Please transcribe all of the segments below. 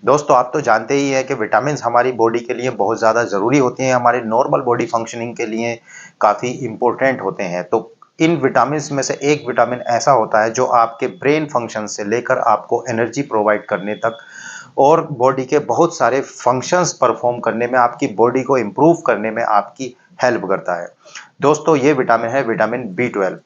दोस्तों आप तो जानते ही हैं कि विटामिन्स हमारी बॉडी के लिए बहुत ज़्यादा ज़रूरी होती हैं, हमारे नॉर्मल बॉडी फंक्शनिंग के लिए काफ़ी इम्पोर्टेंट होते हैं। तो इन विटामिन्स में से एक विटामिन ऐसा होता है जो आपके ब्रेन फंक्शन से लेकर आपको एनर्जी प्रोवाइड करने तक और बॉडी के बहुत सारे फंक्शंस परफॉर्म करने में, आपकी बॉडी को इम्प्रूव करने में आपकी हेल्प करता है। दोस्तों ये विटामिन है विटामिन बी 12।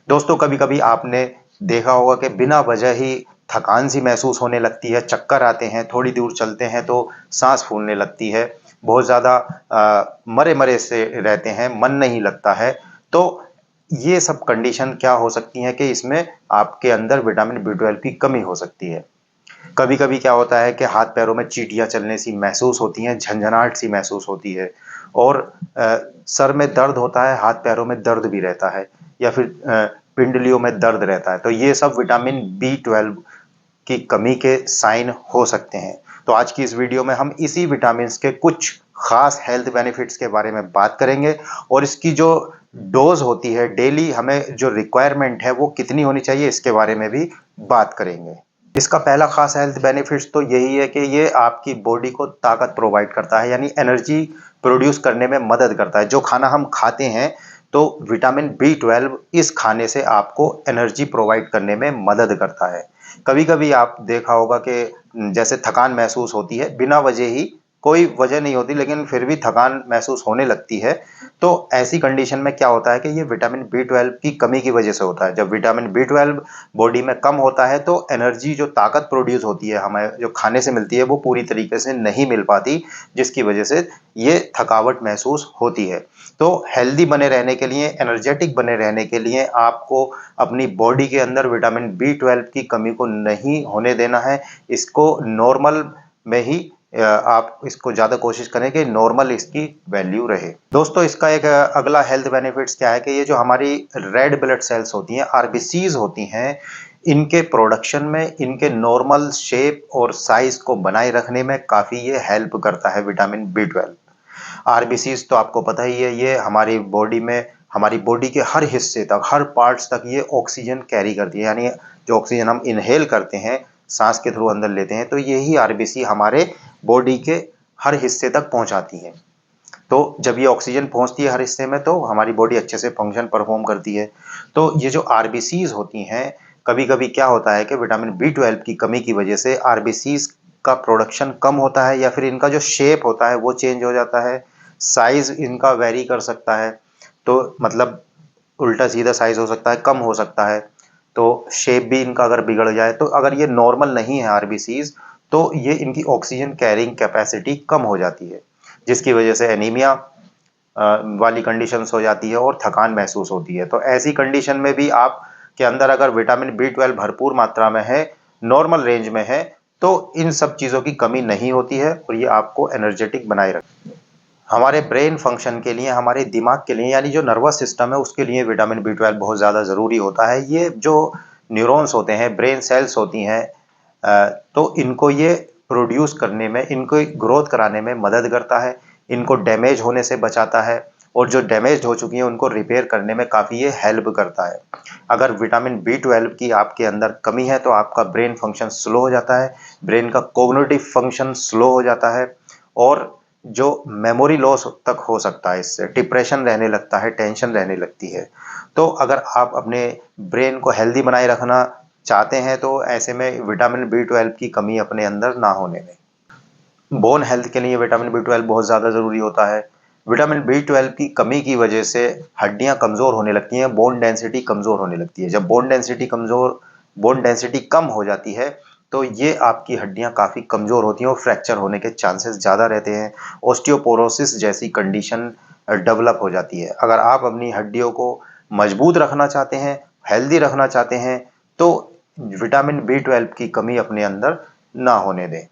दोस्तों कभी-कभी आपने देखा होगा कि बिना वजह ही थकान सी महसूस होने लगती है, चक्कर आते हैं, थोड़ी दूर चलते हैं तो साँस फूलने लगती है, बहुत ज़्यादा मरे-मरे से रहते हैं, मन नहीं लगता है। तो ये सब कंडीशन क्या हो सकती हैं कि इसमें आपके अंदर विटामिन बी 12 की कमी हो सकती है। कभी-कभी क्या होता है कि हाथ-पैरों में चींटियाँ चलने सी महसूस होती हैं, झनझनाहट सी महसूस होती है और सर में दर्द होता है, हाथ-पैरों में दर्द भी रहता है या फिर पिंडलियों में दर्द रहता है। तो ये सब विटामिन बी 12 की कमी के साइन हो सकते हैं। तो आज की इस वीडियो में हम इसी विटामिन्स के कुछ खास हेल्थ बेनिफिट्स के बारे में बात करेंगे और इसकी जो डोज़ होती है, डेली हमें जो रिक्वायरमेंट है, वो कितनी होनी चाहिए, इसके बारे में भी बात करेंगे। इसका पहला खास हेल्थ बेनिफिट्स तो यही है कि ये आपकी बॉडी को ताकत प्रोवाइड करता है, यानी एनर्जी प्रोड्यूस करने में मदद करता है। जो खाना हम खाते हैं, तो विटामिन बी 12 इस खाने से आपको एनर्जी प्रोवाइड करने में मदद करता है। कभी-कभी आप देखा होगा कि जैसे थकान महसूस होती है, बिना वजह ही, कोई वजह नहीं होती लेकिन फिर भी थकान महसूस होने लगती है। तो ऐसी कंडीशन में क्या होता है कि ये विटामिन बी 12 की कमी की वजह से होता है। जब विटामिन बी 12 बॉडी में कम होता है तो एनर्जी जो ताकत प्रोड्यूस होती है, हमें जो खाने से मिलती है, वो पूरी तरीके से नहीं मिल पाती, जिसकी वजह से ये थकावट महसूस होती है। तो हेल्दी बने रहने के लिए, एनर्जेटिक बने रहने के लिए आपको अपनी बॉडी के अंदर विटामिन बी 12 की कमी को नहीं होने देना है। इसको नॉर्मल में ही आप इसको ज़्यादा कोशिश करें कि नॉर्मल इसकी वैल्यू रहे। दोस्तों इसका एक अगला हेल्थ बेनिफिट्स क्या है कि ये जो हमारी रेड ब्लड सेल्स होती हैं, आरबीसीज़ होती हैं, इनके प्रोडक्शन में, इनके नॉर्मल शेप और साइज़ को बनाए रखने में काफ़ी ये हेल्प करता है विटामिन बी 12। आरबीसीज़ तो आपको पता ही है, ये हमारी बॉडी में, हमारी बॉडी के हर हिस्से तक, हर पार्ट्स तक ये ऑक्सीजन कैरी करती है, यानी जो ऑक्सीजन हम इनहेल करते हैं, सांस के थ्रू अंदर लेते हैं, तो यही आरबीसी हमारे बॉडी के हर हिस्से तक पहुंचाती है। तो जब ये ऑक्सीजन पहुंचती है हर हिस्से में तो हमारी बॉडी अच्छे से फंक्शन परफॉर्म करती है। तो ये जो आरबीसीज होती हैं, कभी-कभी क्या होता है कि विटामिन बी 12 की कमी की वजह से आरबीसीज का प्रोडक्शन कम होता है या फिर इनका जो शेप होता है वो चेंज हो जाता है, साइज इनका वेरी कर सकता है। तो मतलब उल्टा सीधा साइज हो सकता है, कम हो सकता है, तो शेप भी इनका अगर बिगड़ जाए, तो अगर ये नॉर्मल नहीं है आरबीसीज, तो ये इनकी ऑक्सीजन कैरिंग कैपेसिटी कम हो जाती है, जिसकी वजह से एनीमिया वाली कंडीशंस हो जाती है और थकान महसूस होती है। तो ऐसी कंडीशन में भी आप के अंदर अगर विटामिन बी 12 भरपूर मात्रा में है, नॉर्मल रेंज में है, तो इन सब चीज़ों की कमी नहीं होती है और ये आपको एनर्जेटिक बनाए रखती है। हमारे ब्रेन फंक्शन के लिए, हमारे दिमाग के लिए, यानी जो नर्वस सिस्टम है उसके लिए विटामिन बी 12 बहुत ज़्यादा ज़रूरी होता है। ये जो न्यूरॉन्स होते हैं, ब्रेन सेल्स होती हैं, तो इनको ये प्रोड्यूस करने में, इनको ग्रोथ कराने में मदद करता है, इनको डैमेज होने से बचाता है और जो डैमेज हो चुकी हैं उनको रिपेयर करने में काफ़ी ये हेल्प करता है। अगर विटामिन बी 12 की आपके अंदर कमी है तो आपका ब्रेन फंक्शन स्लो हो जाता है, ब्रेन का कोग्निटिव फंक्शन स्लो हो जाता है और जो मेमोरी लॉस तक हो सकता है, इससे डिप्रेशन रहने लगता है, टेंशन रहने लगती है। तो अगर आप अपने ब्रेन को हेल्दी बनाए रखना चाहते हैं तो ऐसे में विटामिन बी 12 की कमी अपने अंदर ना होने दें। बोन हेल्थ के लिए विटामिन बी 12 बहुत ज़्यादा ज़रूरी होता है। विटामिन बी 12 की कमी की वजह से हड्डियाँ कमज़ोर होने लगती हैं, बोन डेंसिटी कमज़ोर होने लगती है। जब बोन डेंसिटी कम हो जाती है तो ये आपकी हड्डियाँ काफ़ी कमज़ोर होती हैं और फ्रैक्चर होने के चांसेस ज़्यादा रहते हैं। ऑस्टियोपोरोसिस जैसी कंडीशन डेवलप हो जाती है। अगर आप अपनी हड्डियों को मजबूत रखना चाहते हैं, हेल्दी रखना चाहते हैं, तो विटामिन बी 12 की कमी अपने अंदर ना होने दें।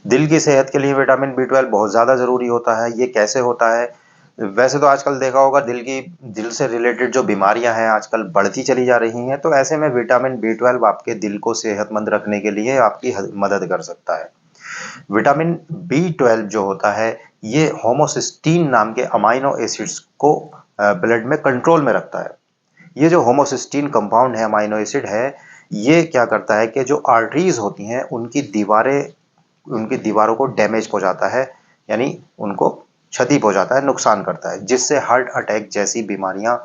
दिल की सेहत के लिए विटामिन बी 12 बहुत ज़्यादा ज़रूरी होता है। ये कैसे होता है? वैसे तो आजकल देखा होगा दिल से रिलेटेड जो बीमारियां हैं आजकल बढ़ती चली जा रही हैं, तो ऐसे में विटामिन बी 12 आपके दिल को सेहतमंद रखने के लिए आपकी मदद कर सकता है। विटामिन बी 12 जो होता है, ये होमोसिस्टीन नाम के अमाइनो एसिड्स को ब्लड में कंट्रोल में रखता है। ये जो होमोसिस्टीन कंपाउंड है, अमाइनो एसिड है, ये क्या करता है कि जो आर्टरीज होती हैं उनकी दीवारें उनकी दीवारों को डैमेज पहुंचाता है, यानी उनको क्षति पहुंचाता है, नुकसान करता है, जिससे हार्ट अटैक जैसी बीमारियां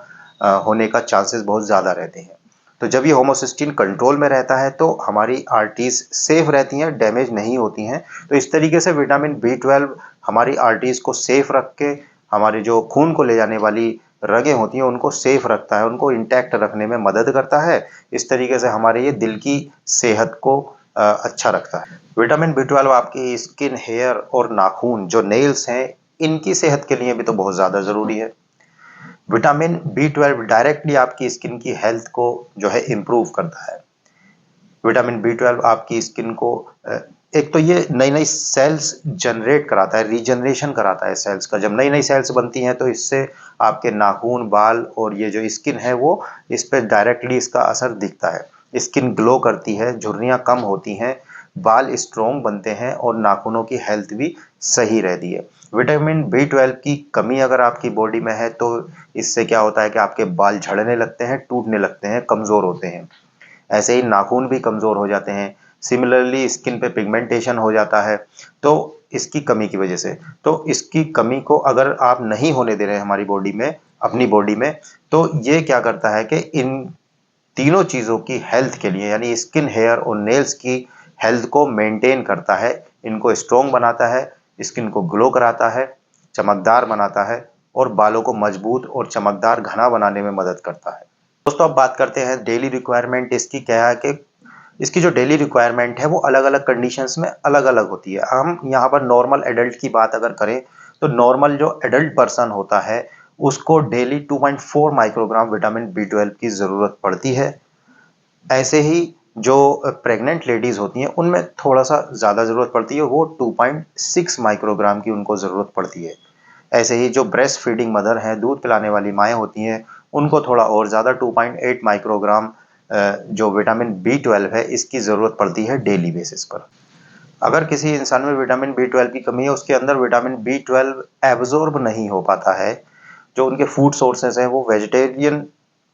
होने का चांसेस बहुत ज़्यादा रहते हैं। तो जब ये होमोसिस्टीन कंट्रोल में रहता है तो हमारी आर्टरीज सेफ रहती हैं, डैमेज नहीं होती हैं। तो इस तरीके से विटामिन B12 हमारी आर्टरीज को सेफ रख के हमारे जो खून को ले जाने वाली रगें होती हैं उनको सेफ रखता है, उनको इंटैक्ट रखने में मदद करता है। इस तरीके से हमारे ये दिल की सेहत को अच्छा रखता है। विटामिन B12 आपकी स्किन, हेयर और नाखून जो नेल्स हैं इनकी सेहत के लिए भी तो बहुत ज़्यादा ज़रूरी है। विटामिन B12 डायरेक्टली आपकी स्किन की हेल्थ को जो है इम्प्रूव करता है। विटामिन B12 आपकी स्किन को एक तो ये नई-नई सेल्स जनरेट कराता है, रीजनरेशन कराता है सेल्स का। जब नई-नई सेल्स बनती हैं तो इससे आपके नाखून, बाल और ये जो स्किन है वो इस पे डायरेक्टली इसका असर दिखता है। स्किन ग्लो करती है, झुर्रियाँ कम होती हैं, बाल स्ट्रॉन्ग बनते हैं और नाखूनों की हेल्थ भी सही रहती है। विटामिन B12 की कमी अगर आपकी बॉडी में है तो इससे क्या होता है कि आपके बाल झड़ने लगते हैं, टूटने लगते हैं, कमज़ोर होते हैं। ऐसे ही नाखून भी कमज़ोर हो जाते हैं। सिमिलरली स्किन पे पिगमेंटेशन हो जाता है, तो इसकी कमी की वजह से। तो इसकी कमी को अगर आप नहीं होने दे रहे हैं हमारी बॉडी में, अपनी बॉडी में, तो ये क्या करता है कि इन तीनों चीज़ों की हेल्थ के लिए यानी स्किन, हेयर और नेल्स की हेल्थ को मेंटेन करता है, इनको स्ट्रॉन्ग बनाता है, स्किन को ग्लो कराता है, चमकदार बनाता है और बालों को मजबूत और चमकदार घना बनाने में मदद करता है। दोस्तों अब बात करते हैं डेली रिक्वायरमेंट इसकी क्या है कि इसकी जो डेली रिक्वायरमेंट है वो अलग-अलग कंडीशंस में अलग-अलग होती है। हम यहाँ पर नॉर्मल एडल्ट की बात अगर करें तो नॉर्मल जो एडल्ट पर्सन होता है उसको डेली 2.4 माइक्रोग्राम विटामिन B12 की ज़रूरत पड़ती है। ऐसे ही जो प्रेग्नेंट लेडीज़ होती हैं उनमें थोड़ा-सा ज़्यादा ज़रूरत पड़ती है, वो 2.6 माइक्रोग्राम की उनको ज़रूरत पड़ती है। ऐसे ही जो ब्रेस्ट फीडिंग मदर हैं, दूध पिलाने वाली माएँ होती हैं, उनको थोड़ा और ज़्यादा 2.8 माइक्रोग्राम जो विटामिन B12 है इसकी ज़रूरत पड़ती है डेली बेसिस पर। अगर किसी इंसान में विटामिन B12 की कमी है, उसके अंदर विटामिन B12 एब्ज़ॉर्ब नहीं हो पाता है, जो उनके फूड सोर्सेज़ हैं वो वेजिटेरियन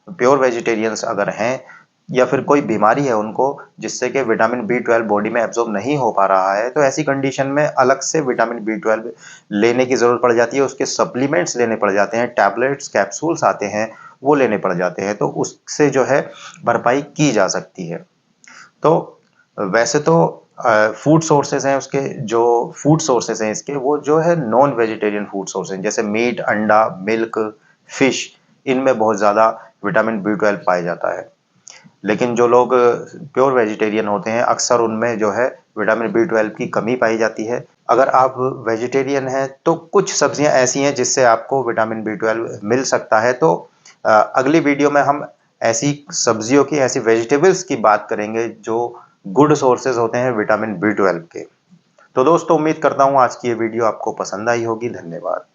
प्योर वेजिटेरियंस अगर हैं या फिर कोई बीमारी है उनको जिससे कि विटामिन B12 बॉडी में एब्ज़ॉर्ब नहीं हो पा रहा है, तो ऐसी कंडीशन में अलग से विटामिन B12 लेने की ज़रूरत पड़ जाती है, उसके सप्लीमेंट्स लेने पड़ जाते हैं, टैबलेट्स, कैप्सूल्स आते हैं, वो लेने पड़ जाते हैं, तो उससे जो है भरपाई की जा सकती है। तो वैसे तो फूड सोर्सेज़ हैं उसके जो फूड सोर्सेज़ हैं इसके वो जो है नॉन वेजिटेरियन फूड सोर्स हैं, जैसे मीट, अंडा, मिल्क, फिश इनमें बहुत ज़्यादा विटामिन B12 पाया जाता है। लेकिन जो लोग प्योर वेजिटेरियन होते हैं अक्सर उनमें जो है विटामिन B12 की कमी पाई जाती है। अगर आप वेजिटेरियन हैं तो कुछ सब्जियां ऐसी हैं जिससे आपको विटामिन B12 मिल सकता है। तो अगली वीडियो में हम ऐसी सब्जियों की, ऐसी वेजिटेबल्स की बात करेंगे जो गुड सोर्सेज होते हैं विटामिन B12 के। तो दोस्तों उम्मीद करता हूँ आज की ये वीडियो आपको पसंद आई होगी। धन्यवाद।